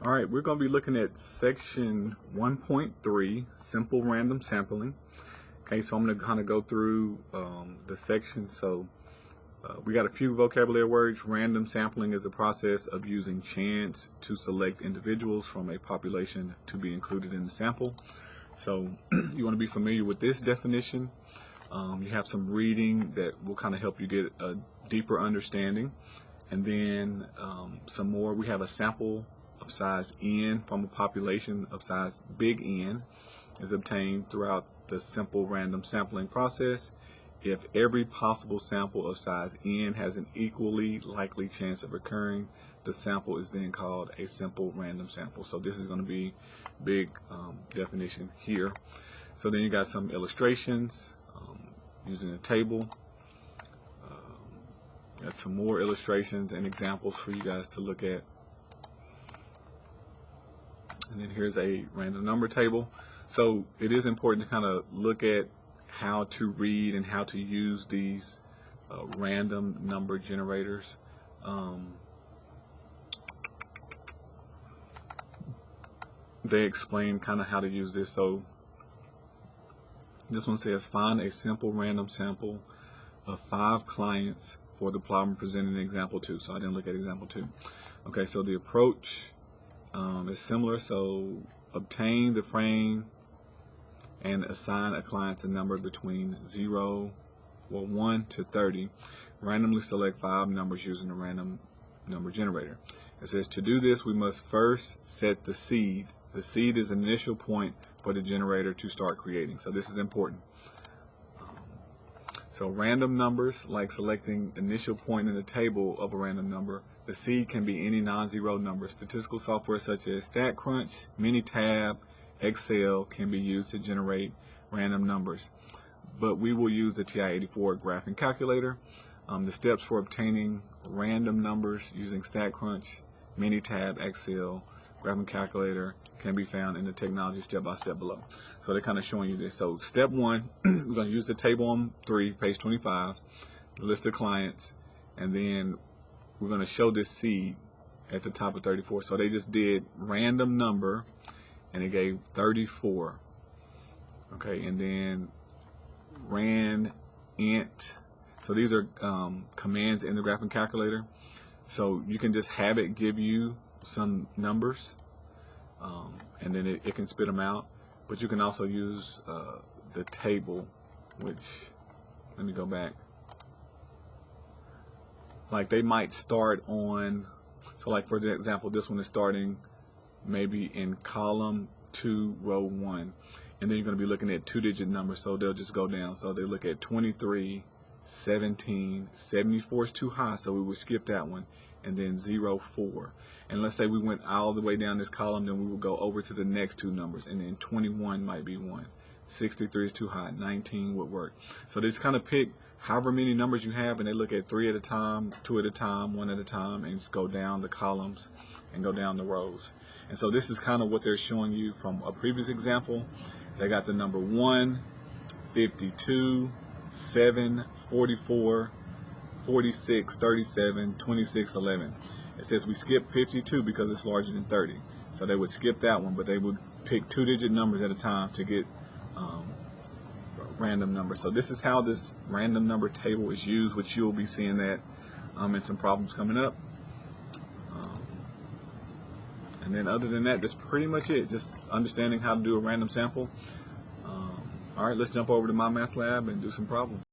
All right, we're going to be looking at section 1.3, simple random sampling. Okay, so I'm going to kind of go through the section. So we got a few vocabulary words. Random sampling is a process of using chance to select individuals from a population to be included in the sample. So you want to be familiar with this definition. You have some reading that will kind of help you get a deeper understanding. And then some more. We have a sample of size n from a population of size big N is obtained throughout the simple random sampling process. If every possible sample of size n has an equally likely chance of occurring, the sample is then called a simple random sample. So this is going to be big definition here. So then you got some illustrations using a table. Got some more illustrations and examples for you guys to look at. And then here's a random number table. So it is important to kind of look at how to read and how to use these random number generators. They explain kind of how to use this. So this one says find a simple random sample of 5 clients for the problem presented in example 2. So I didn't look at example 2. Okay, so the approach is similar. So obtain the frame and assign a client a number between 1 to 30. Randomly select 5 numbers using the random number generator. It says to do this, we must first set the seed. The seed is an initial point for the generator to start creating. So this is important. So random numbers, like selecting initial point in the table of a random number, the seed can be any non-zero number. Statistical software such as StatCrunch, Minitab, Excel can be used to generate random numbers. But we will use the TI-84 graphing calculator. The steps for obtaining random numbers using StatCrunch, Minitab, Excel, graphing calculator can be found in the technology step-by-step below. So they're kind of showing you this. So step 1, we're going to use the table on 3, page 25, list of clients, and then we're going to show this seed at the top of 34. So they just did random number, and it gave 34. Okay, and then ran int. So these are commands in the graphing calculator. So you can just have it give you some numbers, and then it can spit them out. But you can also use the table, which, let me go back. Like they might start on, so like for the example, this one is starting maybe in column 2, row 1. And then you're going to be looking at 2-digit numbers, so they'll just go down. So they look at 23, 17, 74 is too high, so we would skip that one, and then 04. And let's say we went all the way down this column, then we would go over to the next 2 numbers, and then 21 might be 1. 63 is too high, 19 would work. So they just kind of pick however many numbers you have, and they look at 3 at a time, 2 at a time, 1 at a time, and just go down the columns and go down the rows. And so this is kind of what they're showing you from a previous example. They got the number 1, 52, 7, 44, 46, 37, 26, 11. It says we skip 52 because it's larger than 30. So they would skip that one, but they would pick 2-digit numbers at a time to get random numbers. So this is how this random number table is used, which you'll be seeing that in some problems coming up. And then other than that, that's pretty much it. Just understanding how to do a random sample. All right, let's jump over to MyMathLab and do some problems.